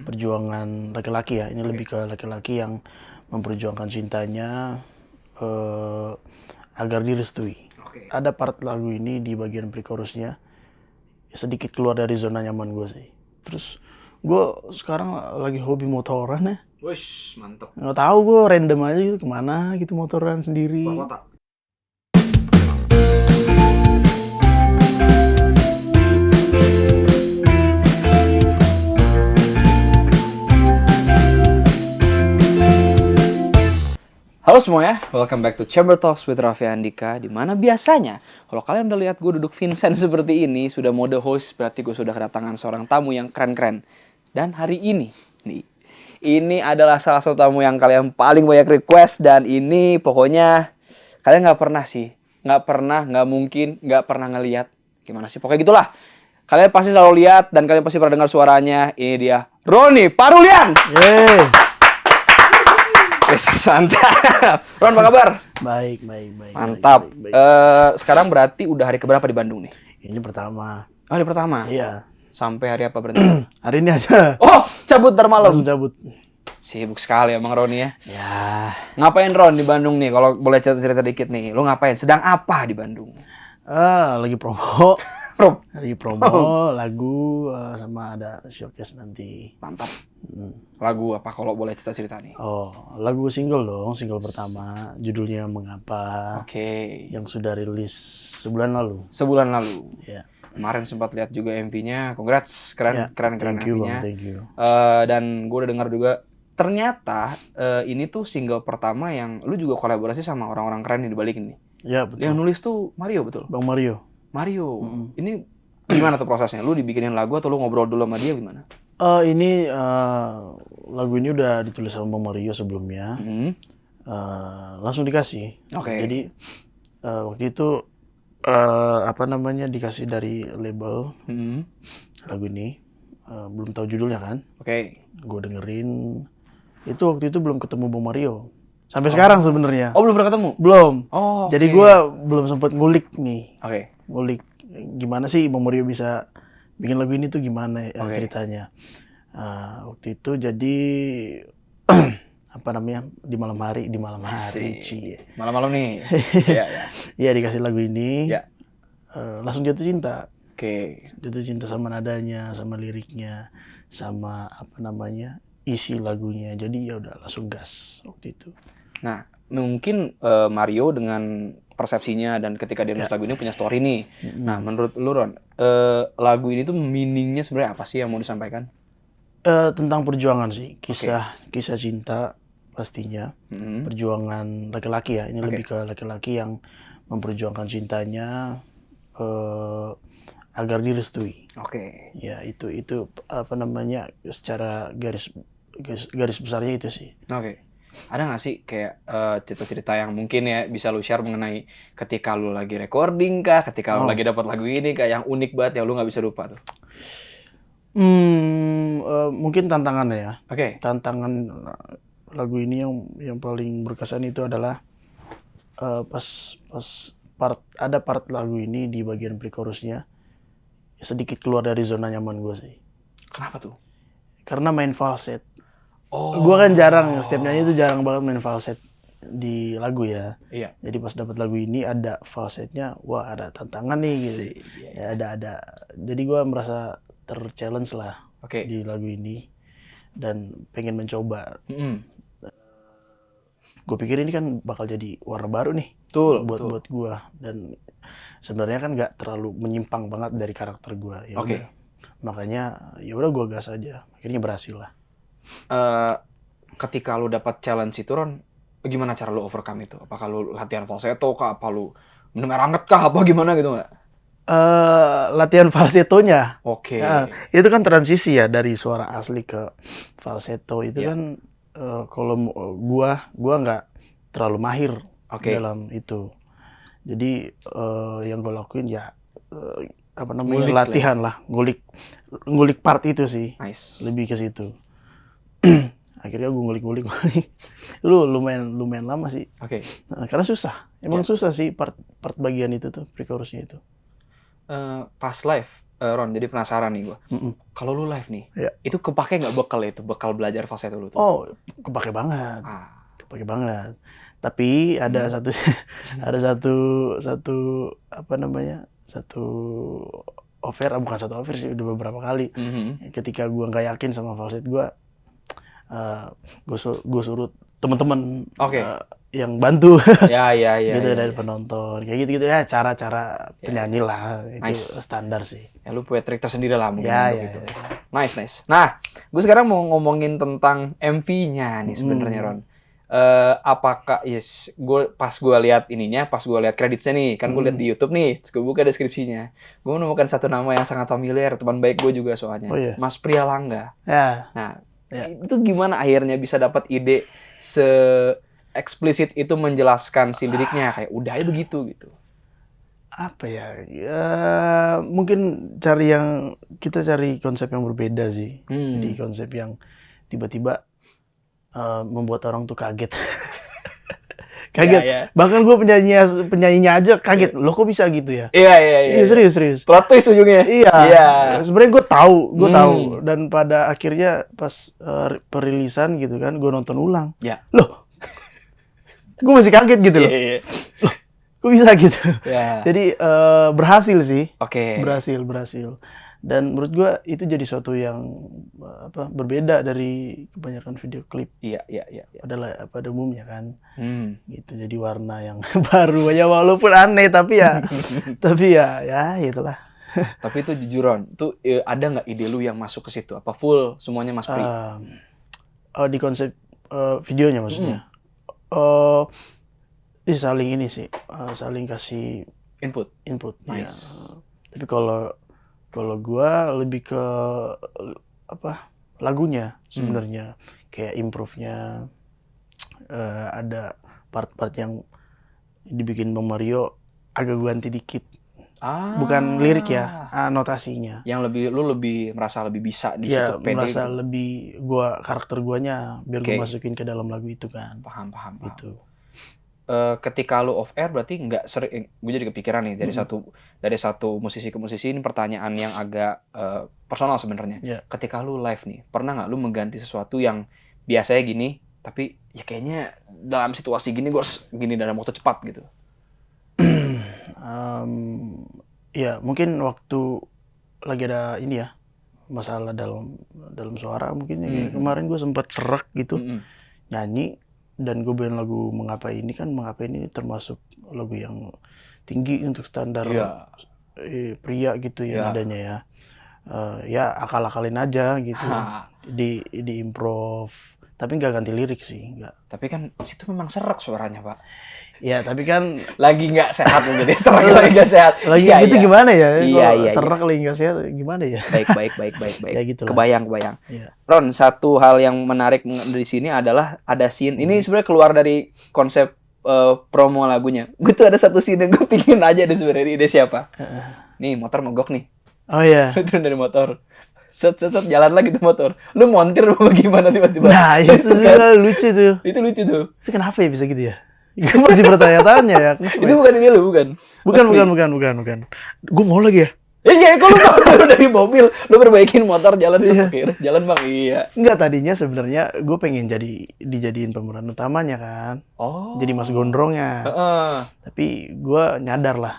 perjuangan laki-laki ya. Ini lebih ke laki-laki yang memperjuangkan cintanya agar direstui. Ada part lagu ini di bagian pre-chorusnya sedikit keluar dari zona nyaman gue sih. Terus gue sekarang lagi hobi motoran ya. Wush, mantep. Nggak tahu, gue random aja gitu kemana gitu motoran sendiri. Keluar kota. Halo semuanya, welcome back to Chamber Talks with Raffi Andika. Dimana biasanya, kalau kalian udah lihat gue duduk Vincent seperti ini, sudah mode host, berarti gue sudah kedatangan seorang tamu yang keren-keren. Dan hari ini, ini adalah salah satu tamu yang kalian paling banyak request. Dan ini pokoknya, kalian gak pernah sih, gak mungkin, gak pernah ngeliat. Gimana sih, pokoknya gitulah. Kalian pasti selalu lihat dan kalian pasti pernah dengar suaranya. Ini dia, Ronny Parulian. Yeay. Santap. Ron, apa kabar? Baik. Mantap. Baik. Sekarang berarti udah hari keberapa di Bandung nih? Ini pertama. Oh, hari pertama? Iya. Sampai hari apa berarti? Hari ini aja. Oh, cabut ntar malam. Langsung cabut. Sibuk sekali emang Ron ya. Ya. Ngapain Ron di Bandung nih? Kalau boleh cerita dikit nih. Lu ngapain? Sedang apa di Bandung? Lagi promo. Rob. Lagi promo lagu sama ada showcase nanti. Mantap. Lagu apa kalau boleh cerita nih? Oh, lagu single dong, single pertama. Judulnya Mengapa. Oke. Yang sudah rilis sebulan lalu. Sebulan lalu. Ya. Kemarin sempat lihat juga MV-nya. Congrats, keren Thank you, MV-nya. Thank you. Dan gue udah dengar juga ternyata ini tuh single pertama yang lu juga kolaborasi sama orang-orang keren di balik ini. Ya, betul. Yang nulis tuh Mario, betul? Bang Mario. Ini gimana tuh prosesnya? Lu dibikinin lagu atau lu ngobrol dulu sama dia gimana? Ini lagu ini udah ditulis sama Bang Mario sebelumnya. Langsung dikasih. Oke. Jadi waktu itu dikasih dari label lagu ini. Belum tahu judulnya kan? Oke. Gue dengerin. Itu waktu itu belum ketemu Bang Mario. Sampai sekarang sebenarnya. Oh, belum pernah ketemu? Belum. Oh, Jadi gue belum sempat ngulik nih. Oke. Ngulik gimana sih Bang Mario bisa bikin lagu ini tuh gimana ceritanya. Waktu itu jadi di malam hari malam-malam nih. Iya. Iya, dikasih lagu ini. Ya. Langsung jatuh cinta. Oke. Jatuh cinta sama nadanya, sama liriknya, sama isi lagunya. Jadi ya udah langsung gas waktu itu. Nah, mungkin Mario dengan persepsinya dan ketika dia nulis lagu ini punya story nih. Nah, menurut lu Ron, lagu ini tuh meaningnya sebenarnya apa sih yang mau disampaikan? Tentang perjuangan sih, kisah cinta pastinya. Perjuangan laki-laki ya. Ini lebih ke laki-laki yang memperjuangkan cintanya agar direstui. Oke. Ya, itu secara garis besarnya itu sih. Oke. Ada nggak sih kayak cerita-cerita yang mungkin ya bisa lu share mengenai ketika lu lagi recording kah, ketika lu lagi dapat lagu ini kah yang unik banget yang lu nggak bisa lupa tuh? Mungkin tantangannya ya. Oke. Tantangan lagu ini yang paling berkesan itu adalah pas ada part lagu ini di bagian pre-chorusnya sedikit keluar dari zona nyaman gue sih. Kenapa tuh? Karena main falset. Oh. Gue kan setiap nyanyi itu jarang banget main falset di lagu ya. Iya. Jadi pas dapat lagu ini ada falsetnya, wah ada tantangan nih gitu. Ya ada. Jadi gue merasa ter-challenge lah di lagu ini dan pengen mencoba. Gue pikir ini kan bakal jadi warna baru nih. Buat gue, dan sebenarnya kan nggak terlalu menyimpang banget dari karakter gue. Ya makanya ya udah gue gas aja. Akhirnya berhasil lah. Ketika lu dapat challenge itu Ron, gimana cara lu overcome itu? Apakah lu latihan falsetto kah? Apa lu minum air hangat kah? Apa gimana gitu nggak? Latihan falsettonya. Oke. Itu kan transisi ya dari suara asli ke falsetto itu kan kalau gua nggak terlalu mahir dalam itu. Jadi yang gue lakuin ya latihan lah, ngulik part itu sih. Nice. Lebih ke situ. Akhirnya gue ngulik lumayan lama sih. Oke. Karena susah. Emang susah sih part bagian itu tuh, pre-chorusnya itu. Pas live Ron, jadi penasaran nih gue. Kalau lu live nih, itu kepake nggak bekal belajar falsetto lu tuh? Oh, kepake banget. Kepake banget. Tapi ada satu apa namanya? Satu offer, bukan satu offer sih, udah beberapa kali. Ketika gua nggak yakin sama falset gua, gua suruh teman-teman yang bantu gitu dari penonton kayak gitu ya, cara-cara penyanyi lah itu standar sih ya. Lu punya trik tersendiri lah mungkin untuk itu. Nice. Nah, gue sekarang mau ngomongin tentang MV-nya nih sebenarnya, Ron. Apakah pas gue lihat ininya, pas gue lihat kreditnya nih, kan gue lihat di YouTube nih, terus gue buka deskripsinya, gue menemukan satu nama yang sangat familiar, teman baik gue juga soalnya, Mas Prialangga. Nah, itu gimana akhirnya bisa dapat ide eksplisit itu menjelaskan si liriknya, kayak udah aja begitu gitu. Apa ya, mungkin kita cari konsep yang berbeda sih. Di konsep yang tiba-tiba membuat orang tuh kaget. Kaget. Bahkan gue penyanyinya aja kaget. Lo kok bisa gitu ya? Iya. Serius. Plot twist ujungnya. Iya. Sebenarnya gue tahu. Dan pada akhirnya pas perilisan gitu kan, gue nonton ulang. Loh, gue masih kaget gitu loh. Loh, kok bisa gitu? Jadi berhasil sih. Berhasil. Dan menurut gue itu jadi suatu yang berbeda dari kebanyakan video klip. Iya. Pada umumnya kan. Gitu, jadi warna yang baru ya, walaupun aneh tapi ya itulah. Tapi itu jujuran, tuh ada nggak ide lu yang masuk ke situ? Apa full semuanya Mas Pri? Di konsep videonya maksudnya. Saling ini sih, saling kasih input. Nice. Tapi kalau gua lebih ke lagunya sebenarnya, kayak improve-nya, ada part-part yang dibikin Bang Mario agak ganti dikit. Bukan lirik ya, notasinya. Yang lu lebih merasa lebih bisa di situ, pede. Merasa lebih karakter guanya biar gua masukin ke dalam lagu itu kan. Paham. Gitu. Ketika lu off air berarti nggak sering, gue jadi kepikiran nih dari satu musisi ke musisi, ini pertanyaan yang agak personal sebenarnya. Ketika lu live nih, pernah nggak lu mengganti sesuatu yang biasanya gini, tapi ya kayaknya dalam situasi gini gue harus gini dalam waktu cepat gitu? Ya mungkin waktu lagi ada ini ya, masalah dalam suara mungkin. Kemarin gue sempat serak gitu, nyanyi. Dan gue bikin lagu Mengapa Ini termasuk lagu yang tinggi untuk standar pria gitu ya nadanya ya. Ya akal-akalin aja gitu. di improve. Tapi nggak ganti lirik sih, nggak. Tapi kan situ memang serak suaranya, Pak. Ya tapi kan lagi nggak sehat mungkin ya, serak lagi nggak sehat. Lagi gitu gimana ya? Iya. Serak lagi nggak sehat gimana ya? Baik. Ya gitu lah. Kebayang. Ron, satu hal yang menarik di sini adalah ada scene. Ini sebenarnya keluar dari konsep promo lagunya. Gue tuh ada satu scene yang gue pingin aja deh sebenarnya. Ide siapa? Nih motor mogok nih. Oh iya. Lu turun dari motor. Set jalan lagi tuh motor. Lu montir gimana tiba-tiba? Nah, itu kan lucu tuh. Itu lucu tuh. Itu kenapa ya bisa gitu ya? Gue masih bertanya-tanya ya. Itu bukan ini lu, bukan. Bukan. Gue mau lagi ya. Iya, kalau lu dari mobil, lu perbaikin motor jalan sepir. Jalan Bang, iya. Enggak, tadinya sebenarnya gue pengen dijadiin pemeran utamanya kan. Jadi Mas Gondrongnya. Tapi gue nyadar lah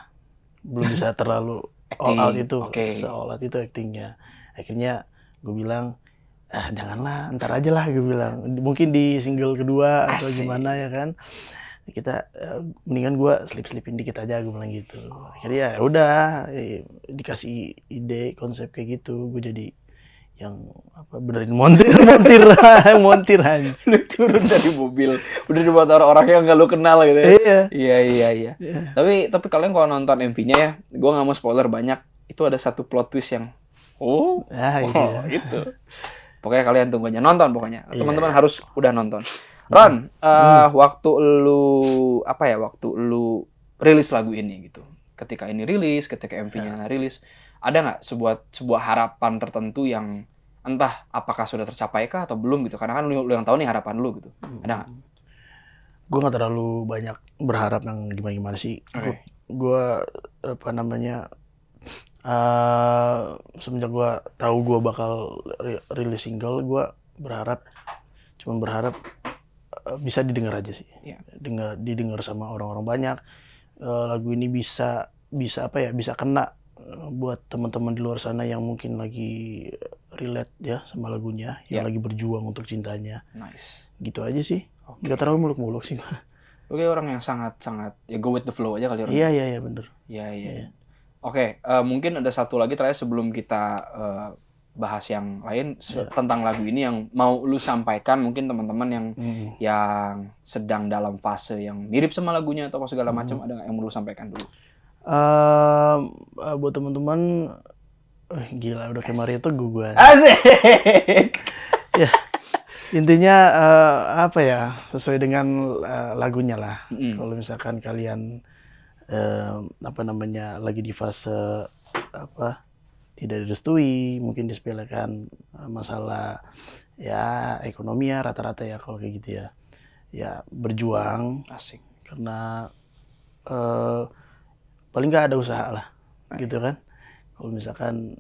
belum bisa terlalu all out itu. All out itu actingnya. Akhirnya gue bilang, janganlah, ntar aja lah gue bilang. Mungkin di single kedua atau gimana ya kan. Kita mendingan gue slip-slipin dikit aja, gue bilang gitu. Akhirnya ya udah dikasih ide konsep kayak gitu, gue jadi yang benerin montir aja. Lu turun dari mobil udah dibuat orang yang nggak lu kenal gitu ya. Iya. Tapi kalian kalau nonton MV-nya ya, gue nggak mau spoiler banyak, itu ada satu plot twist yang gitu. Pokoknya kalian tunggu aja, nonton pokoknya. Teman-teman harus udah nonton. Ron, waktu lu rilis lagu ini gitu, ketika ini rilis, ketika MV-nya rilis, ada nggak sebuah harapan tertentu yang entah apakah sudah tercapai kah atau belum gitu? Karena kan lu yang tahu nih harapan lu gitu. Ada nggak? Gue nggak terlalu banyak berharap yang gimana sih. Gue Semenjak gue tahu gue bakal rilis single, gue cuma berharap bisa didengar aja sih. Didengar sama orang-orang banyak. Lagu ini bisa apa ya, bisa kena buat teman-teman di luar sana yang mungkin lagi relate ya sama lagunya, yang lagi berjuang untuk cintanya. Nice. Gitu aja sih. Nggak terlalu muluk-muluk sih. Oke, orang yang sangat ya go with the flow aja kali orang. Iya bener. Iya. Oke, mungkin ada satu lagi terakhir sebelum kita bahas yang lain tentang lagu ini yang mau lu sampaikan, mungkin teman-teman yang sedang dalam fase yang mirip sama lagunya atau segala macam, ada nggak yang mau lu sampaikan dulu? Buat teman-teman, gila udah kayak Mario Teguh gue. Asik. Ya, intinya apa ya, sesuai dengan lagunya lah. Kalau misalkan kalian lagi di fase tidak direstui, mungkin disepelekan masalah ya ekonomi ya, rata-rata ya kalau kayak gitu ya berjuang. Asik. Karena paling nggak ada usaha lah gitu kan. Kalau misalkan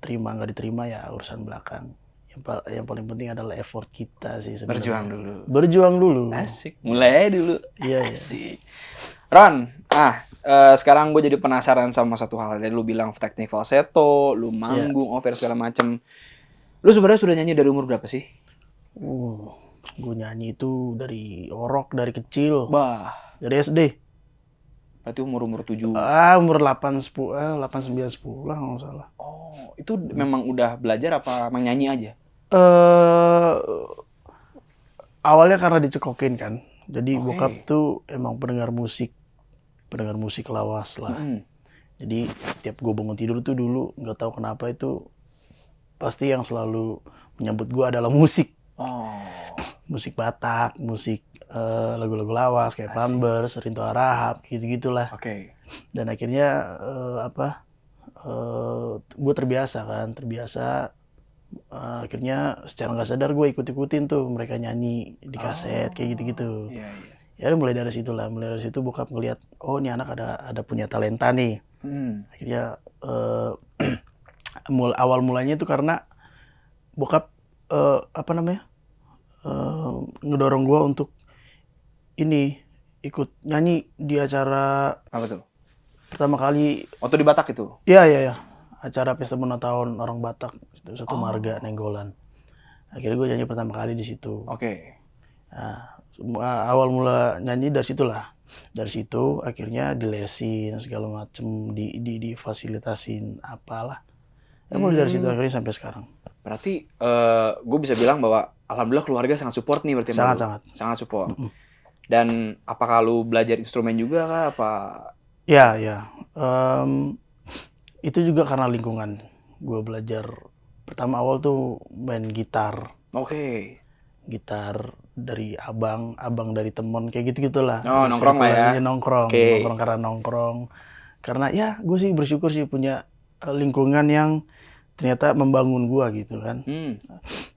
terima nggak diterima ya urusan belakang. Yang paling penting adalah effort kita sih sebenarnya. Berjuang dulu. Asik. Mulai dulu. Iya. Asik. Ron, sekarang gue jadi penasaran sama satu hal. Jadi lu bilang teknik falsetto, lu manggung, over segala macem. Lu sebenarnya sudah nyanyi dari umur berapa sih? Gue nyanyi itu dari orok, dari kecil. Dari SD. Berarti umur 7. Umur 8, 9, 10 lah nggak salah. Oh, itu memang udah belajar apa emang nyanyi aja? Awalnya karena dicekokin kan. Jadi bokap tuh emang pendengar musik lawas lah. Jadi setiap gue bangun tidur tuh dulu nggak tahu kenapa itu pasti yang selalu menyambut gue adalah musik. Musik Batak, musik lagu-lagu lawas kayak Pambers, Rinto Harahap, gitu-gitulah. Dan akhirnya gue terbiasa. Akhirnya secara nggak sadar gue ikut-ikutin tuh mereka nyanyi di kaset kayak gitu-gitu. Ya mulai dari situ bokap ngeliat, oh ini anak ada punya talenta nih. Akhirnya awal mulanya itu karena bokap ngedorong gue untuk ini ikut nyanyi di acara. Apa tuh? Pertama kali. Waktu di Batak itu? Iya. Acara pesta ulang tahun orang Batak, satu marga Nenggolan. Akhirnya gue nyanyi pertama kali di situ. Nah, awal mula nyanyi dari situlah. Dari situ akhirnya dilesin segala macem, difasilitasin apalah. Mulai dari situ akhirnya sampai sekarang. Berarti gue bisa bilang bahwa alhamdulillah keluarga sangat support nih berarti. Sangat support. Dan apakah lu belajar instrumen juga kah? Apa? Ya. Itu juga karena lingkungan. Gue belajar pertama awal tuh main gitar. Gitar dari abang dari temen kayak gitu-gitulah. Nongkrong lah ya. Nongkrong karena ya gue sih bersyukur sih punya lingkungan yang ternyata membangun gue gitu kan.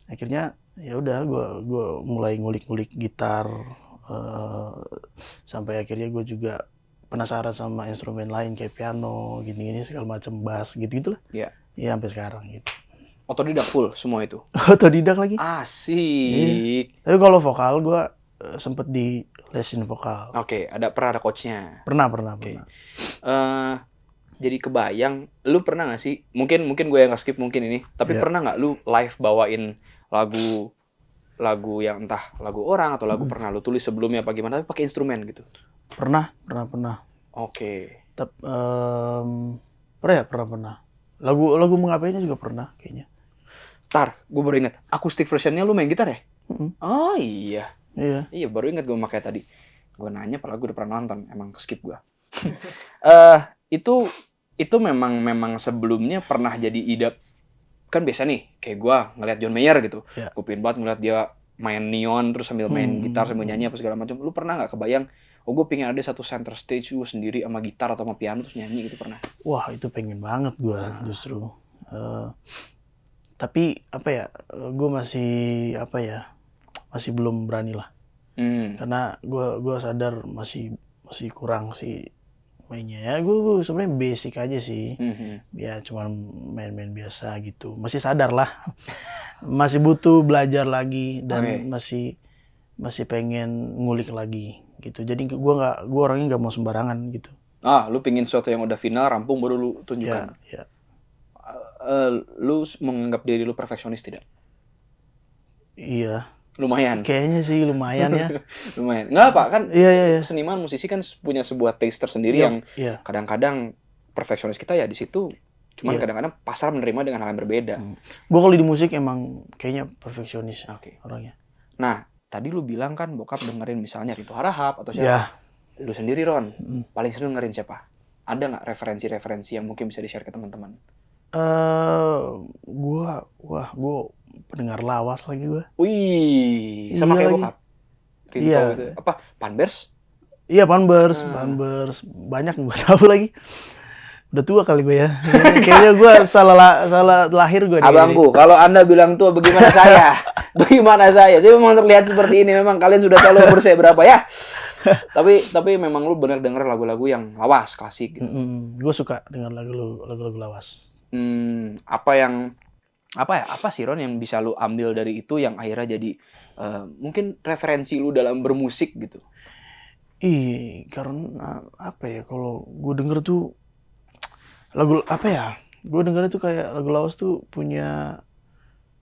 Akhirnya ya udah gue mulai ngulik-ngulik gitar sampai akhirnya gue juga penasaran sama instrumen lain kayak piano, gini-gini segala macam, bass gitu-gitu lah. Iya. Ya sampai sekarang gitu. Otodidak full semua itu. Otodidak lagi. Asik. Tapi kalau vokal gue sempet di lesin vokal. Pernah ada coachnya. Pernah. Jadi kebayang, lu pernah nggak sih? Mungkin gue yang nggak skip mungkin ini. Tapi pernah nggak lu live bawain lagu yang entah lagu orang atau lagu pernah lu tulis sebelumnya apa gimana, tapi pakai instrumen gitu? Pernah. Pernah. Lagu mengapainnya juga pernah kayaknya. Gue baru ingat, akustik versionnya lu main gitar ya? Oh iya. Iya, baru ingat gue makanya tadi. Gue nanya padahal gue udah pernah nonton, emang skip gue. Itu memang sebelumnya pernah jadi ide. Kan biasa nih, kayak gue ngeliat John Mayer gitu. Gue pengen banget ngeliat dia main neon terus sambil main gitar sambil nyanyi apa segala macam. Lu pernah nggak kebayang, gue pengen ada satu center stage gue sendiri sama gitar atau sama piano terus nyanyi gitu, pernah? Wah, itu pengen banget gue justru. Tapi gue masih belum berani lah. Karena gue sadar masih kurang sih mainnya ya gue sebenarnya basic aja sih. Mhm. Ya cuman main-main biasa gitu. Masih sadar lah. Masih butuh belajar lagi dan Oke. masih pengen ngulik lagi gitu. Jadi gue orangnya nggak mau sembarangan gitu. Lu pingin sesuatu yang udah final, rampung, baru lu tunjukkan. Ya. Lu menganggap diri lu perfeksionis tidak? Iya. Lumayan. Kayaknya sih lumayan ya. Lumayan. Nggak apa kan? Iya. Seniman, musisi kan punya sebuah taste tersendiri Iya, yang iya. kadang-kadang perfeksionis kita ya di situ. Cuman Iya. kadang-kadang pasar menerima dengan hal yang berbeda. Gue kalau di musik emang kayaknya perfeksionis Oke. orangnya. Nah, tadi lu bilang kan bokap dengerin misalnya Rinto Harahap atau siapa? Ya. Lu sendiri, Ron, paling sering dengerin siapa? Ada nggak referensi-referensi yang mungkin bisa di-share ke teman-teman? Gue pendengar lawas lagi gue. Wih, sama Iya kayak lagi. bokap. Rinto Iya. gitu. Apa? Panbers? Iya, Panbers. Banyak gue tahu lagi. Udah tua kali gue ya. Kayaknya gue salah lahir gue. Abangku, kalau Anda bilang tua, bagaimana saya? Bagaimana saya? Saya memang terlihat seperti ini. Memang kalian sudah tahu umur saya berapa ya? Tapi memang lu bener denger lagu-lagu yang lawas, klasik gitu. Gue suka dengar lagu-lagu lawas. Apa sih, Ron, yang bisa lu ambil dari itu yang akhirnya jadi mungkin referensi lu dalam bermusik gitu? Karena apa ya, kalau gue denger tuh lagu apa ya? Gue denger itu kayak lagu lawas tuh punya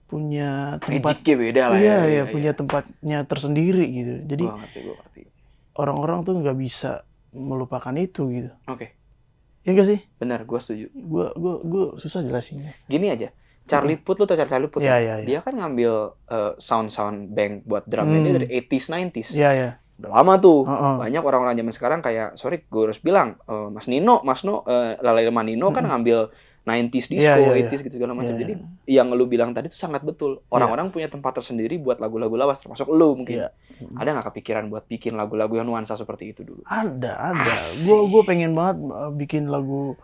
tempat. Magicnya beda lah Iya, punya tempatnya tersendiri gitu. Jadi Gua ngerti. orang-orang tuh nggak bisa melupakan itu gitu. Oke. Ya nggak sih? Benar, gue setuju. Gue susah jelasinnya. Gini aja, Charlie Puth, lu tau Charlie Puth? Iya. Dia kan ngambil sound bank buat drumnya dia dari 80s, 90s. Iya. Udah lama tuh. Uh-uh. Banyak orang-orang zaman sekarang kayak, sorry gue harus bilang, Mas Nino, Lalai Manino kan ngambil 90s disco, Iya. 80s gitu segala macam. Iya. Jadi yang lu bilang tadi tuh sangat betul. Orang-orang punya tempat tersendiri buat lagu-lagu lawas, termasuk lu mungkin. Iya. Ada nggak kepikiran buat bikin lagu-lagu yang nuansa seperti itu dulu? Ada. Gue pengen banget bikin lagu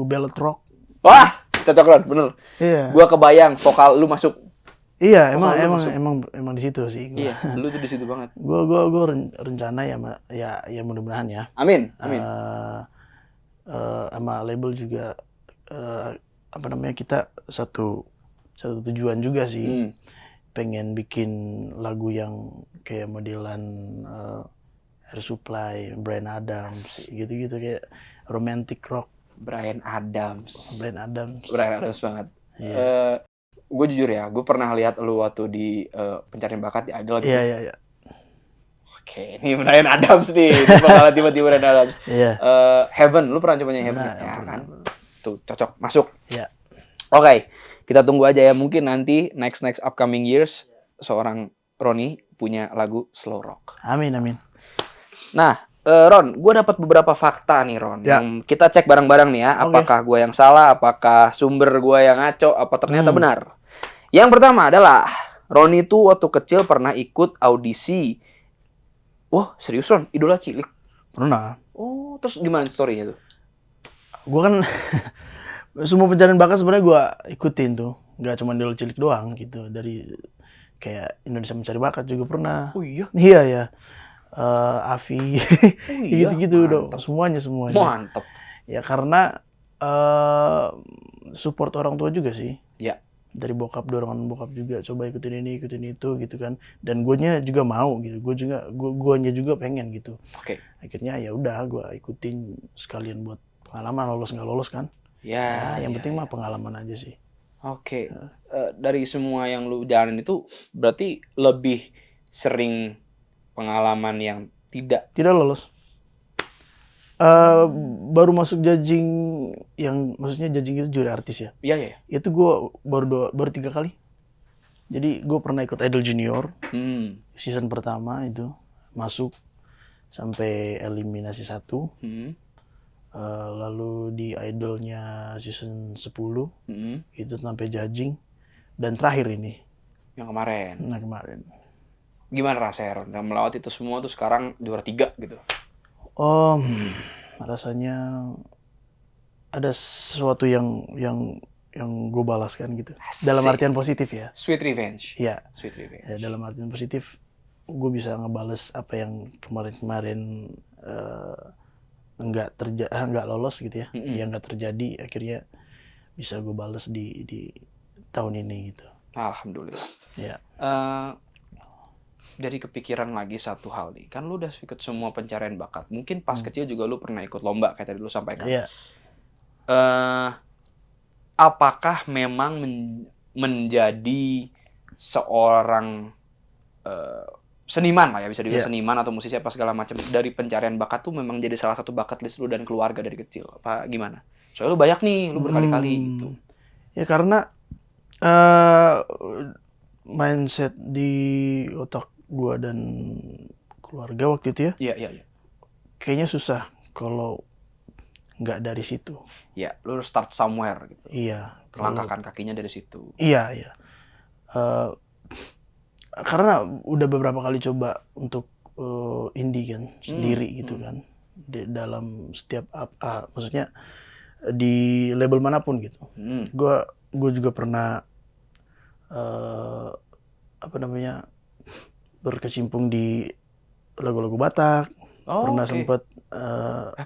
ballad rock. Wah, cocok Ron, bener. Iya. Gua kebayang vokal lu masuk. Iya, Vokal lu masuk. emang di situ sih. Iya, lu tuh di situ banget. Gue rencana ya mudah-mudahan ya. Amin. Sama label juga kita satu tujuan juga sih. Pengen bikin lagu yang kayak modelan Air Supply, Bryan Adams, gitu-gitu, kayak romantic rock. Bryan Adams banget. Iya. Gue jujur ya, gue pernah lihat lu waktu di Pencarian Bakat di Idol gitu. Iya. Oke, ini Bryan Adams nih. Tiba-tiba Bryan Adams. Iya. Heaven, lu pernah coba nyanyi Heaven? Ya kan? Tuh, cocok, masuk. Iya. Oke, kita tunggu aja ya. Mungkin nanti next upcoming years seorang Roni punya lagu slow rock. Amin. Nah, Ron, gue dapat beberapa fakta nih, Ron. Ya. Yang kita cek bareng-bareng nih ya. Apakah gue yang salah, apakah sumber gue yang ngaco, apa ternyata benar. Yang pertama adalah Roni itu waktu kecil pernah ikut audisi. Wah, serius Ron? Idola Cilik? Pernah. Oh, terus gimana story-nya tuh? Gue kan semua Pencarian Bakat sebenarnya gue ikutin tuh. Gak cuma Idola Cilik doang gitu. Dari kayak Indonesia Mencari Bakat juga pernah. Oh iya? Iya ya. Avi. Iya? Gitu-gitu dong. Semuanya. Mantep. Ya karena support orang tua juga sih. Ya. Dari dorongan bokap juga, coba ikutin ini, ikutin itu gitu kan. Dan guanya juga mau gitu. Guanya juga pengen gitu. Oke. Akhirnya ya udah gue ikutin sekalian buat pengalaman, lolos nggak lolos kan. Ya, yang penting mah pengalaman aja sih. Oke. Dari semua yang lu jalanin itu berarti lebih sering pengalaman yang tidak lolos. Baru masuk judging, yang maksudnya judging itu juri artis ya. Iya. Itu gue baru 3 kali. Jadi gue pernah ikut Idol Junior. Season pertama itu masuk sampai eliminasi 1. Lalu di Idolnya season 10 itu sampai judging. Dan terakhir ini. Yang kemarin. Nah kemarin. Gimana rasanya Ron? Dan melewati itu semua tuh sekarang juara 3 gitu. Rasanya ada sesuatu yang gue balaskan gitu. Asik. Dalam artian positif ya. Sweet revenge. Iya. Sweet revenge. Ya, dalam artian positif, gue bisa ngebales apa yang kemarin nggak lolos gitu ya, yang nggak terjadi, akhirnya bisa gue bales di tahun ini gitu. Alhamdulillah. Ya. Jadi kepikiran lagi satu hal nih, kan lu udah ikut semua pencarian bakat. Mungkin pas kecil juga lu pernah ikut lomba kayak tadi lu sampaikan. Iya. Apakah memang menjadi seorang seniman lah ya, bisa dibilang seniman atau musisi apa segala macam, dari pencarian bakat tuh memang jadi salah satu bucket list lu dan keluarga dari kecil? Apa gimana? Soalnya lu banyak nih, lu berkali-kali gitu. Ya karena mindset di otak gua dan keluarga waktu itu ya. Iya. Kayaknya susah kalau nggak dari situ. Ya, lu start somewhere gitu. Iya. Melangkahkan kakinya dari situ. Iya. Karena udah beberapa kali coba untuk indie kan, sendiri gitu kan. Dalam setiap maksudnya di label manapun gitu. Gue juga pernah berkecimpung di lagu-lagu Batak. Pernah sempet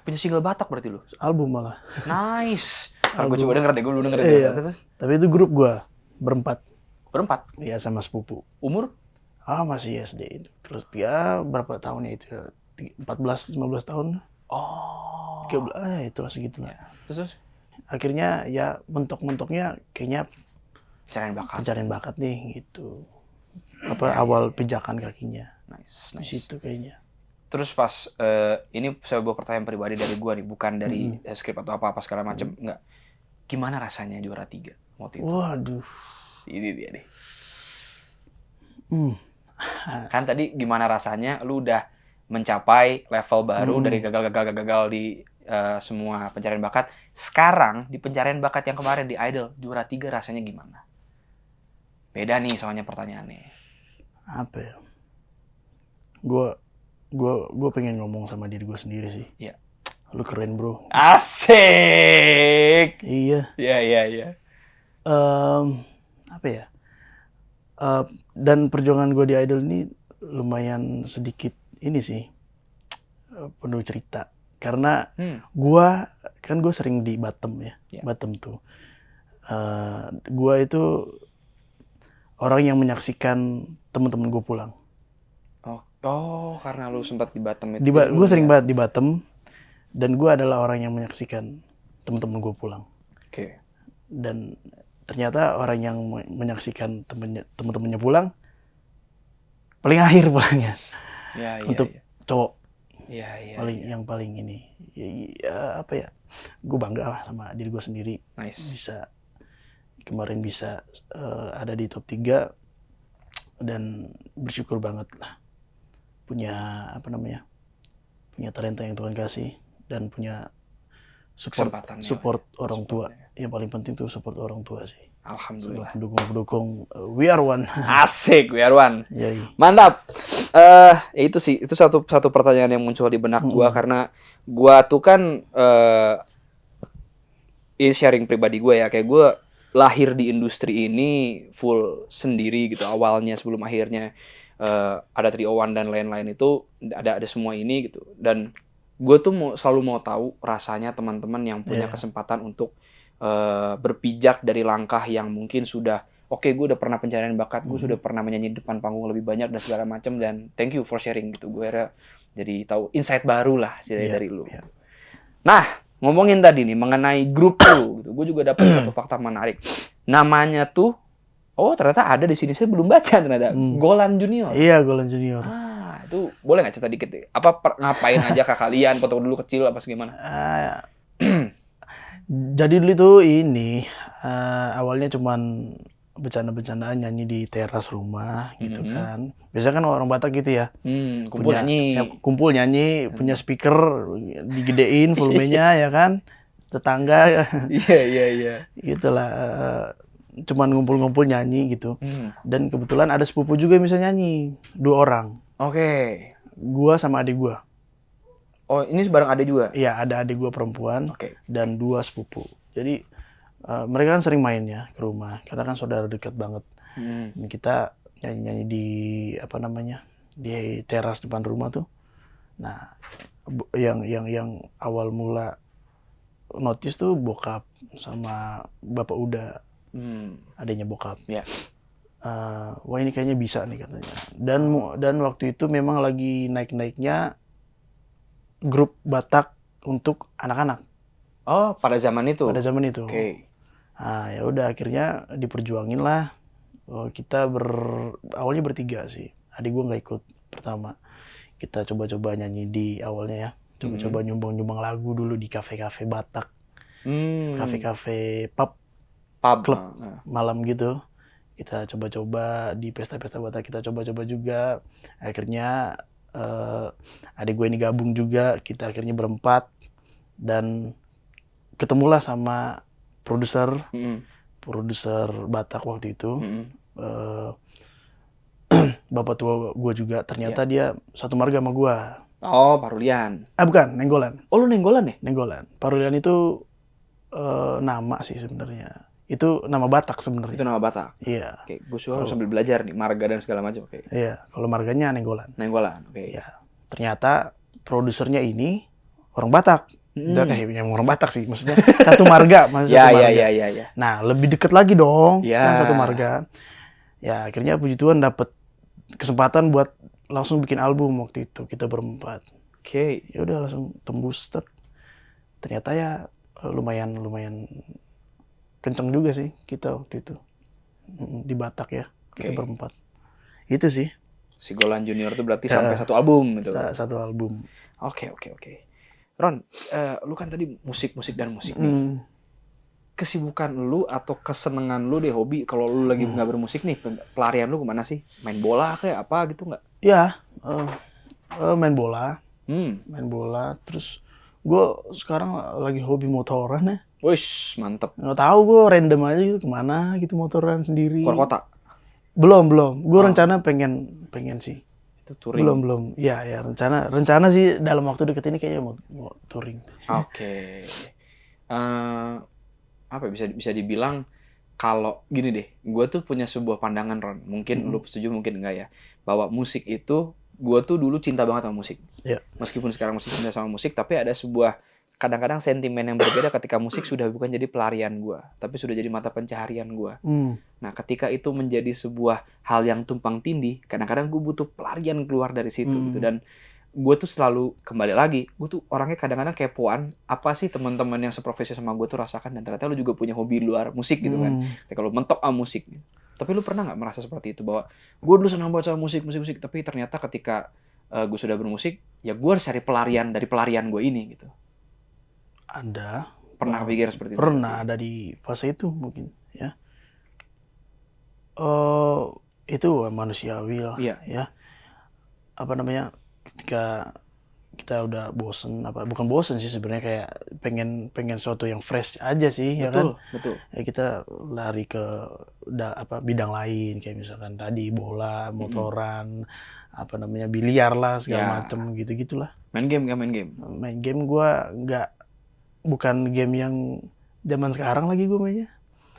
punya single Batak berarti lu? Album malah. Nice. Gue coba denger deh, gue belum denger. Iya. Tapi itu grup gue berempat. Iya, sama sepupu. Umur? Masih SD itu. Terus dia berapa tahun ya itu? 14-15 tahun. 13, itulah segitulah. Ya. Terus? Akhirnya ya mentok-mentoknya kayaknya pencarian bakat nih gitu. Awal pijakan kakinya. Nice. Di situ kayaknya. Terus pas ini sebuah pertanyaan pribadi dari gua nih, bukan dari skrip atau apa segala macam, enggak. Gimana rasanya juara 3 waktu itu? Waduh. Ini dia nih. Kan tadi gimana rasanya lu udah mencapai level baru dari gagal di semua pencarian bakat. Sekarang di pencarian bakat yang kemarin di Idol juara 3 rasanya gimana? Beda nih soalnya pertanyaannya. Apa ya? Gue pengen ngomong sama diri gue sendiri sih. Iya. Lu keren bro. Asik. Iya. Iya. Apa ya? Dan perjuangan gue di Idol ini lumayan sedikit ini sih, penuh cerita. Karena gue sering di Batam ya. Batam tuh. Gue itu orang yang menyaksikan teman-teman gue pulang. Karena lu sempat di Batam itu. Gue sering banget di Batam, dan gue adalah orang yang menyaksikan teman-teman gue pulang. Oke. Dan ternyata orang yang menyaksikan teman-temannya pulang paling akhir pulangnya. Untuk cowok. Yang paling ini. Apa ya? Gue bangga lah sama diri gue sendiri. Nice. Kemarin bisa ada di top 3 dan bersyukur banget lah. Punya talenta yang Tuhan kasih dan punya support orang tua. Yang paling penting tuh support orang tua sih. Alhamdulillah. Pendukung we are one. Asik, we are one. Yai. Mantap. Itu sih, itu satu pertanyaan yang muncul di benak gua karena gua tuh kan ini sharing pribadi gua ya, kayak gua lahir di industri ini full sendiri gitu awalnya sebelum akhirnya ada 301 dan lain-lain itu ada semua ini gitu. Dan gue tuh selalu mau tahu rasanya teman-teman yang punya kesempatan untuk berpijak dari langkah yang mungkin sudah gue udah pernah pencarian bakat, gue sudah pernah menyanyi di depan panggung lebih banyak dan segala macam, dan thank you for sharing gitu. Gue era jadi tahu insight baru lah dari lu. Nah, ngomongin tadi nih mengenai grup lu gitu. Gue juga dapat satu fakta menarik. Namanya tuh ternyata ada di sini, saya belum baca ternyata. Golan Junior. Iya, Golan Junior. Itu boleh nggak cerita dikit deh? Apa ngapain aja kak kalian? Foto dulu kecil apa segimana? Jadi dulu tuh ini awalnya cuman bercanda-bercandaan nyanyi di teras rumah gitu kan. Biasanya kan orang Batak gitu ya. Kumpul nyanyi, punya speaker digedein volumenya ya kan. Tetangga. Iya. Gitulah. Cuman ngumpul-ngumpul nyanyi gitu. Dan kebetulan ada sepupu juga yang bisa nyanyi, 2 orang. Oke. Gua sama adik gua. Oh, ini bareng adik juga? Iya, ada adik gua perempuan dan 2 sepupu. Jadi mereka kan sering main ya ke rumah, karena kan saudara dekat banget. Kita nyanyi-nyanyi di di teras depan rumah tuh. Nah, yang awal mula notice tuh bokap sama bapak Uda, adanya bokap. Ya. Wah ini kayaknya bisa nih katanya. Dan waktu itu memang lagi naik-naiknya grup Batak untuk anak-anak Oh, pada zaman itu. pada zaman itu. Oke. Nah ya udah akhirnya diperjuangin lah. Kita awalnya bertiga sih. Adik gue nggak ikut pertama. Kita coba-coba nyanyi di awalnya ya. Coba-coba nyumbang-nyumbang lagu dulu di kafe-kafe Batak. Kafe-kafe pub klub malam gitu. Kita coba-coba di pesta-pesta Batak, kita coba-coba juga. Akhirnya adik gue ini gabung juga. Kita akhirnya berempat. Dan ketemulah sama produser Batak waktu itu. Bapak tua gue juga, ternyata dia satu marga sama gue. Oh, Parulian. Bukan, Nenggolan. Oh, lu Nenggolan ya? Nenggolan. Parulian itu nama sih sebenarnya. Itu nama Batak sebenarnya. Itu nama Batak. Iya. Oke, gue suka sambil belajar nih marga dan segala macam. Oke. Iya, kalau marganya Nenggolan. Nenggolan. Oke. Iya. Ternyata produsernya ini orang Batak. Dan yang orang Batak sih, maksudnya satu marga, Ya. Nah, lebih deket lagi dong, ya. Satu marga. Ya, akhirnya puji Tuhan dapat kesempatan buat langsung bikin album waktu itu, kita berempat. Oke. Ya udah langsung tembus. Ternyata ya lumayan kenceng juga sih kita waktu itu di Batak ya, kita berempat. Itu sih. Si Golan Junior itu berarti sampai satu album gitu. Satu album. Oke. Ron, lu kan tadi musik nih. Kesibukan lu atau kesenangan lu deh, hobi kalau lu lagi nggak bermusik nih, pelarian lu kemana sih? Main bola kayak apa gitu nggak? Ya, main bola. Main bola. Terus gue sekarang lagi hobi motoran ya. Wih, mantep. Nggak tahu, gue random aja gitu kemana gitu motoran sendiri. Keluar kota? Belum. Gue rencana pengen sih. Itu touring? Belum. Ya rencana sih dalam waktu deket ini kayaknya mau touring. Oke. Apa bisa dibilang kalau gini deh, gue tuh punya sebuah pandangan, Ron. Mungkin lu setuju, mungkin enggak ya. Bahwa musik itu, gue tuh dulu cinta banget sama musik. Yeah. Meskipun sekarang masih cinta sama musik, tapi ada sebuah kadang-kadang sentimen yang berbeda ketika musik sudah bukan jadi pelarian gue, tapi sudah jadi mata pencaharian gue. Nah, ketika itu menjadi sebuah hal yang tumpang tindih, kadang-kadang gue butuh pelarian keluar dari situ gitu. Dan gue tuh selalu kembali lagi, gue tuh orangnya kadang-kadang kepoan, apa sih teman-teman yang seprofesi sama gue tuh rasakan, dan ternyata lu juga punya hobi luar musik gitu kan. Ketika lu mentok sama musik. Tapi lu pernah nggak merasa seperti itu, bahwa gue dulu senang banget sama musik, tapi ternyata ketika gue sudah bermusik, ya gue harus cari pelarian dari pelarian gue ini gitu. Ada. Pernah pikir seperti itu? Pernah ada di fase itu mungkin ya. Itu manusiawi lah. Iya. Ya. Apa namanya? Ketika kita udah bosen, bukan bosen sih sebenarnya, kayak pengen sesuatu yang fresh aja sih. Betul. Ya kita lari ke bidang lain, kayak misalkan tadi bola, motoran, biliar lah, segala macem gitu-gitulah. Main game? Main game gua bukan game yang zaman sekarang lagi gue mainnya.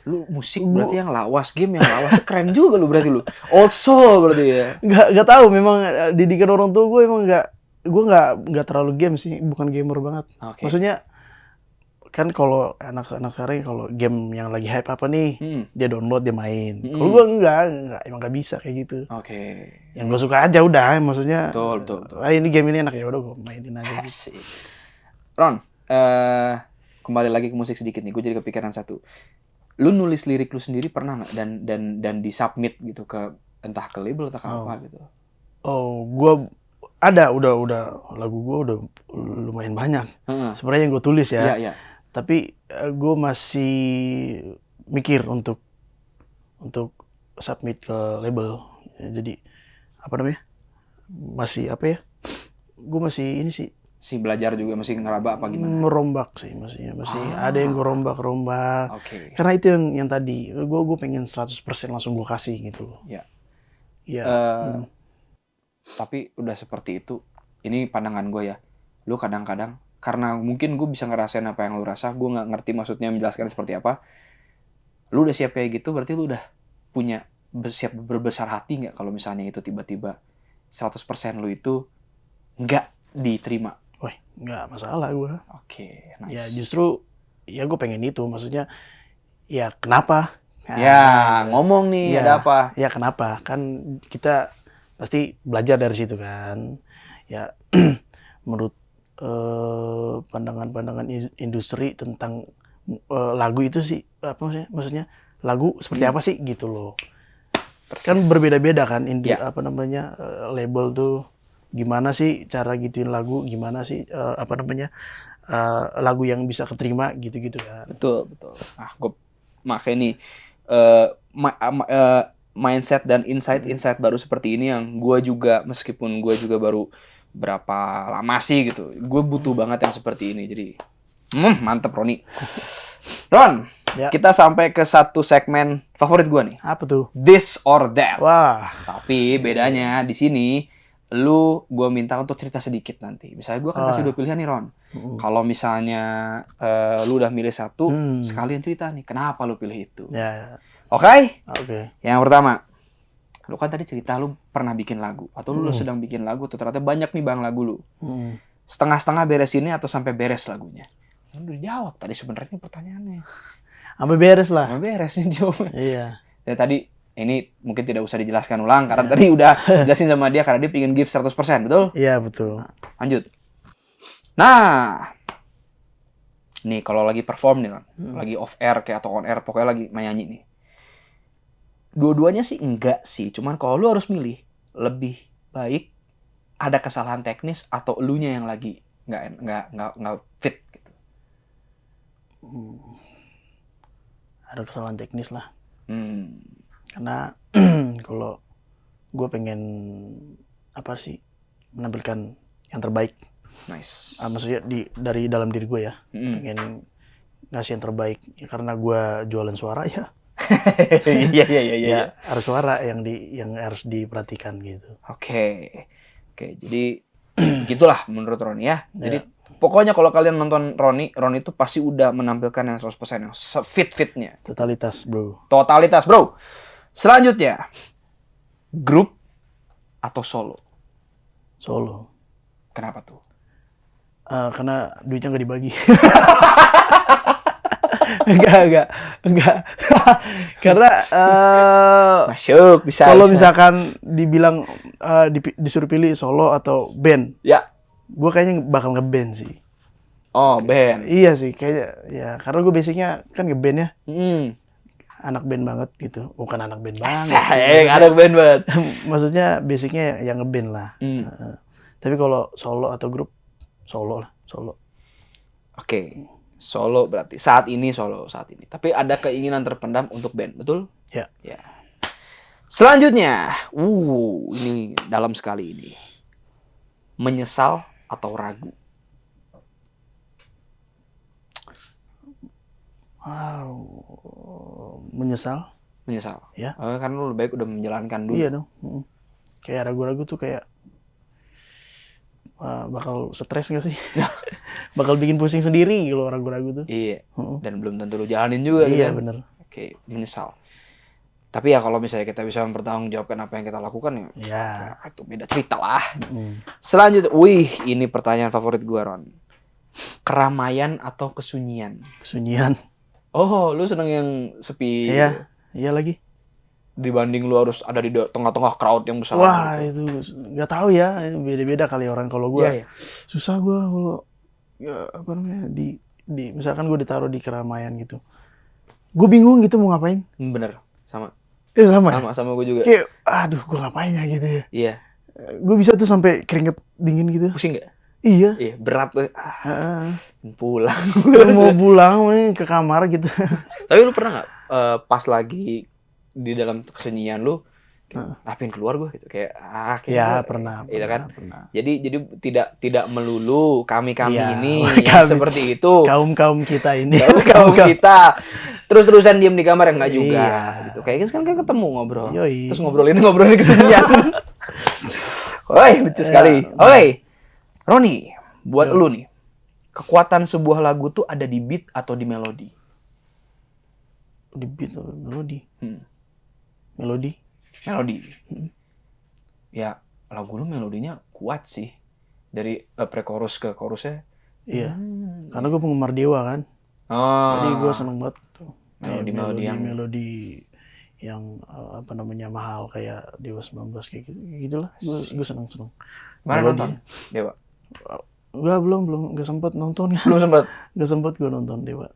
Lu musik berarti yang lawas, game yang lawas. Keren juga lu berarti lu. Old soul berarti ya. Nggak tahu, memang didikan orang tua gue emang gue nggak terlalu game sih, bukan gamer banget. Okay. Maksudnya kan kalau anak-anak sekarang kalau game yang lagi hype apa nih, dia download, dia main. Kalau gue emang nggak bisa kayak gitu. Oke. Yang gue suka aja udah, maksudnya. Betul. Ini game ini enak, ya udah gue mainin aja. Gitu. Ron, kembali lagi ke musik sedikit nih, gue jadi kepikiran satu. Lu nulis lirik lu sendiri pernah nggak, dan disubmit gitu ke entah ke label atau ke apa gitu? Gue ada, udah lagu gue udah lumayan banyak. Sebenarnya yang gue tulis ya. Iya. Tapi gue masih mikir untuk submit ke label. Jadi masih gue masih ini sih. Belajar juga, masih ngeraba apa gimana? Merombak sih, masih ada yang gue rombak. Okay. Karena itu yang tadi, gue pengen 100% langsung gue kasih gitu. Ya. Tapi udah seperti itu, ini pandangan gue ya. Lu kadang-kadang, karena mungkin gue bisa ngerasain apa yang lu rasa, gue nggak ngerti maksudnya menjelaskan seperti apa. Lu udah siap kayak gitu, berarti lu udah siap berbesar hati nggak kalau misalnya itu tiba-tiba 100% lu itu nggak diterima Wah, nggak masalah gue. Oke, Ya nice. justru ya gue pengen itu, maksudnya ya kenapa? Ya, ngomong nih, ada apa? Ya kenapa? Kan kita pasti belajar dari situ kan. Ya menurut pandangan-pandangan industri tentang lagu itu sih apa maksudnya lagu seperti apa sih gitu loh. Kan Persis. berbeda-beda kan Ya. apa namanya label tuh gimana sih cara gituin lagu, gimana sih apa namanya lagu yang bisa keterima gitu-gitu kan. Betul, betul. Nah, gue makanya nih mindset dan insight baru seperti ini yang gue juga, meskipun gue juga baru berapa lama sih gitu, gue butuh banget yang seperti ini. Jadi mantep Roni. Ron, Ya. kita sampai ke satu segmen favorit gue nih. Apa tuh? This or that. Wah. Tapi bedanya di sini, gue minta untuk cerita sedikit nanti. Misalnya gue akan kasih 2 pilihan nih Ron. Kalau misalnya lu udah milih satu, sekalian cerita nih, kenapa lu pilih itu. Ya. Oke? Oke. Yang pertama, lu kan tadi cerita lu pernah bikin lagu. Atau lu sedang bikin lagu, atau ternyata banyak nih bang lagu lu. Setengah-setengah beres ini atau sampai beres lagunya? Lu udah jawab tadi sebenarnya pertanyaannya. Sampai beres lah. Sampai beres nih jawabnya. Iya. Ya tadi, ini mungkin tidak usah dijelaskan ulang, karena tadi udah jelasin sama dia, karena dia pengen give 100%, betul? Iya, betul. Lanjut. Nah, nih kalau lagi perform nih, lagi off air kayak atau on air, pokoknya lagi nyanyi nih. Dua-duanya sih enggak sih, cuman kalau lu harus milih, lebih baik ada kesalahan teknis atau elunya yang lagi nggak fit gitu. Ada kesalahan teknis lah. Hmm. Karena kalau gue pengen apa sih menampilkan yang terbaik. Nice. Maksudnya dari dalam diri gue ya, pengen ngasih yang terbaik. Ya, karena gue jualan suara ya. Iya. Harus suara yang harus diperhatikan gitu. Oke, jadi begitulah menurut Roni ya. Jadi pokoknya kalau kalian nonton Roni itu pasti udah menampilkan yang 100% yang fit-fitnya. Totalitas, bro. Totalitas, bro. Selanjutnya, grup atau solo? Solo. Kenapa tuh? Karena duitnya nggak dibagi. Enggak. Karena masuk bisa. Kalau misalkan dibilang disuruh pilih solo atau band, ya, gue kayaknya bakal ngeband sih. Oh, band. Iya sih, kayaknya ya karena gue basicnya kan ngeband ya. Anak band banget gitu, bukan anak band banget. Anak band banget. Maksudnya basicnya yang ngeband lah. Tapi kalau solo atau grup, solo lah, solo. Oke. Solo berarti saat ini. Tapi ada keinginan terpendam untuk band, betul? Ya. Selanjutnya, ini dalam sekali ini. Menyesal atau ragu? Wow, menyesal. Ya. Kan lu lebih baik udah menjalankan dulu. Iya dong. Kayak ragu-ragu tuh kayak bakal stres nggak sih? Bakal bikin pusing sendiri kalau ragu-ragu tuh. Iya. Dan belum tentu lu jalanin juga. Iya, kan? bener. Oke, menyesal. Tapi ya kalau misalnya kita bisa mempertanggungjawabkan apa yang kita lakukan ya itu beda cerita lah. Selanjutnya, ini pertanyaan favorit gua, Ron. Keramaian atau kesunyian? Kesunyian. Oh, lu seneng yang sepi? Iya lagi. Dibanding lu harus ada di tengah-tengah crowd yang besar. Wah, gitu. Itu nggak tahu ya, beda-beda kali orang. Kalau gue susah gue kalau ya apa namanya di misalkan gue ditaruh di keramaian gitu, gue bingung gitu mau ngapain. Bener, sama. Sama gue juga. Kayak, aduh, gue ngapain ya gitu ya. Iya. Gue bisa tuh sampai keringet dingin gitu. Pusing nggak? Iya. Berat tuh. Pulang. Mau pulang ke kamar gitu. Tapi lu pernah nggak pas lagi di dalam kesunyian lu ngapain keluar gue gitu kayak pernah kan pernah. Jadi tidak melulu kami ini yang seperti itu, kaum kita ini kaum kita terus-terusan diem di kamar enggak juga gitu, kayak kan ketemu ngobrol. Yoi. Terus ngobrolin kesunyian. Woi, lucu sekali. Oke, Roni, buat lu nih, kekuatan sebuah lagu tuh ada di beat atau di melodi? Di beat atau melodi? Melodi. Ya, lagu lu melodinya kuat sih. Dari pre-chorus ke chorusnya. Iya. Karena gue penggemar Dewa kan. Oh. Jadi gue seneng banget tuh. Melodi yang apa namanya mahal kayak Dewa 19 kayak gitu gitulah. Gue seneng. Mana nonton Dewa? Enggak, enggak sempat nonton kan. Belum sempat. Enggak sempat gue nonton Dewa.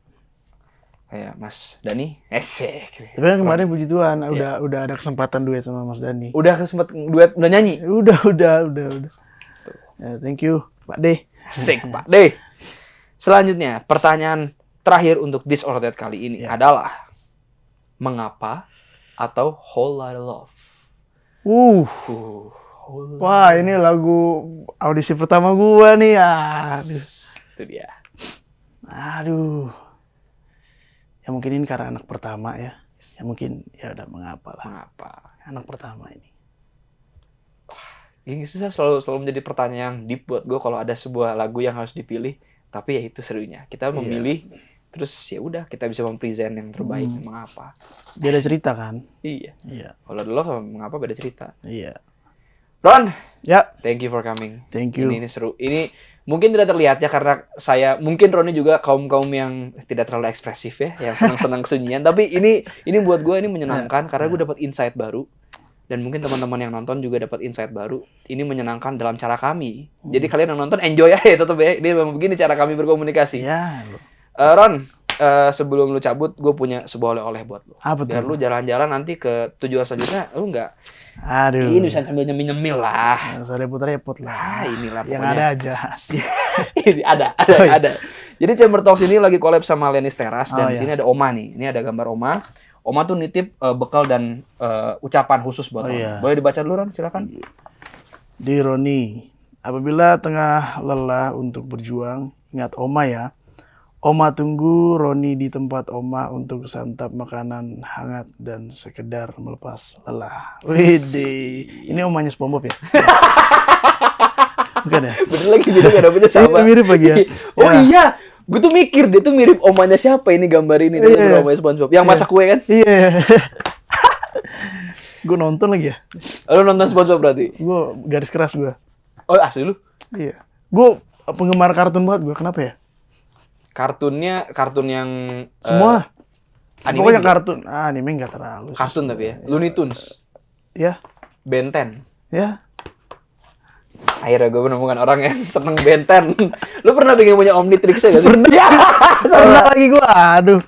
Kayak Mas Dani, esek. Tapi kan kemarin puji Tuhan udah ada kesempatan duet sama Mas Dani. Udah sempet duet, udah nyanyi? Udah. Ya, thank you Pak D. Asik Pak D. Selanjutnya, pertanyaan terakhir untuk This or That kali ini adalah mengapa atau Whole Lotta Love? Wah, ini lagu audisi pertama gua nih ya. Itu dia. Aduh. Ya mungkin ini karena anak pertama ya. Ya mungkin ya udah mengapa lah. Mengapa? Anak pertama ini. Ini selalu menjadi pertanyaan yang deep buat gue kalau ada sebuah lagu yang harus dipilih. Tapi ya itu serunya. Kita memilih, terus ya udah kita bisa mempresent yang terbaik. Mengapa? Dia ada cerita kan? Iya. Kalau dulu sama mengapa beda cerita. Iya. Ron, ya. Thank you for coming. Thank you. Ini seru. Ini mungkin tidak terlihat ya karena mungkin Roni juga kaum yang tidak terlalu ekspresif ya, yang senang-senang sunyian. Tapi ini buat gue ini menyenangkan karena gue dapat insight baru. Dan mungkin teman-teman yang nonton juga dapat insight baru. Ini menyenangkan dalam cara kami. Jadi kalian yang nonton enjoy aja tetap ya. Ini memang begini cara kami berkomunikasi. Iya. Ron, sebelum lu cabut, gue punya sebuah oleh-oleh buat lu. Apa tuh? Biar lu jalan-jalan nanti ke tujuan selanjutnya, lu nggak. Aduh. Ini bisa sambil nyemil lah. Nggak usah repot-repot lah. Inilah yang pokoknya. ada aja. Ini ada. Jadi Chamber Talks ini lagi collab sama Lenis Teras dan di sini ada Oma nih. Ini ada gambar Oma. Oma tuh nitip bekal dan ucapan khusus buat Roni. Boleh dibaca dulu Ron, silakan. Di Roni, apabila tengah lelah untuk berjuang, ingat Oma ya. Oma tunggu Roni di tempat Oma untuk santap makanan hangat dan sekedar melepas lelah. Widih, ini Omanya SpongeBob ya? Bukan ya? Bener lagi, beda gak dapetnya sama. Mirip lagi ya? Oh iya, gue tuh mikir dia tuh mirip omanya siapa ini gambar ini. Dia tuh omanya SpongeBob. Yang masak kue kan? Iya. Gue nonton lagi ya. Lu nonton SpongeBob berarti? Gue garis keras gue. Oh asli lu? Iya. Gue penggemar kartun banget gue. Kenapa ya? Kartunnya kartun yang semua. Anime pokoknya juga? Kartun. Anime nggak terlalu. Kartun tapi ya. Looney Tunes. Ya. Ben 10. Ya. Akhirnya gue menemukan orang yang seneng Ben 10. Lu pernah pengen punya Omnitrix ya gak sih? Pernah. Ya. Pernah lagi gue. Aduh.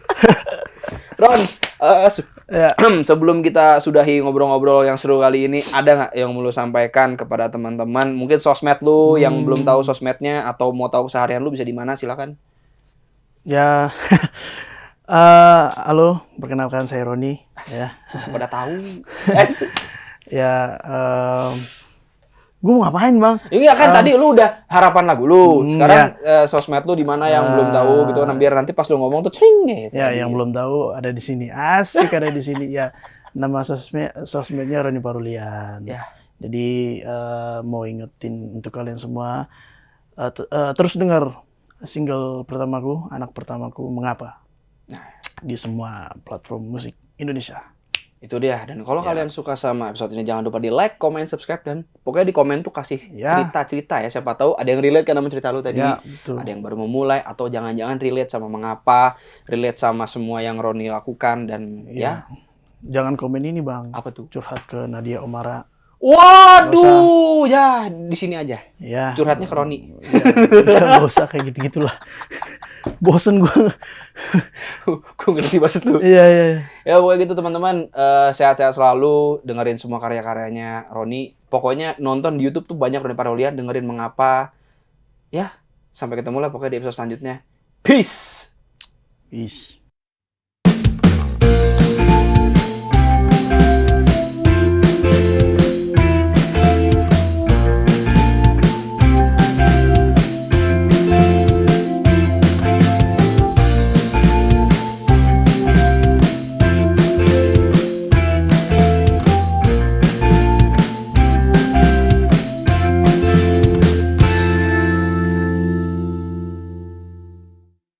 Ron, sebelum kita sudahi ngobrol-ngobrol yang seru kali ini, ada nggak yang mau lu sampaikan kepada teman-teman? Mungkin sosmed lu yang belum tahu sosmednya atau mau tahu keseharian lu bisa di mana? Silakan. Ya, halo, perkenalkan saya Roni. Ya. Pada tahu. Ya, gue mau ngapain bang? Ini kan tadi lu udah harapan lagu lu. Sekarang sosmed lu di mana yang belum tahu gitu. Biar nanti pas lu ngomong tuh cring gitu. Ya, yang belum tahu ada di sini. Asik ada di sini ya. Nama sosmednya Roni Parulian. Ya. Jadi mau ingetin untuk kalian semua terus dengar single pertamaku, anak pertamaku Mengapa. Di semua platform musik Indonesia. Itu dia. Dan kalau kalian suka sama episode ini, jangan lupa di like, comment, subscribe, dan pokoknya di komen tuh kasih cerita-cerita ya. Siapa tahu ada yang relate kan sama cerita lu tadi. Betul. Ada yang baru memulai atau jangan-jangan relate sama Mengapa, relate sama semua yang Roni lakukan dan ya. Jangan komen ini bang. Apa tuh? Curhat ke Nadia Omara. Waduh, ya di sini aja. Ya. Curhatnya ke Roni. Ya, gak usah kayak gitu-gitulah. Bosen gue. Gue ngerti maksud lu. Iya. Ya pokoknya gitu teman-teman. Sehat-sehat selalu. Dengerin semua karya-karyanya Roni. Pokoknya nonton di YouTube tuh banyak Roni Parulian. Dengerin Mengapa. Ya, sampai ketemu lah pokoknya di episode selanjutnya. Peace.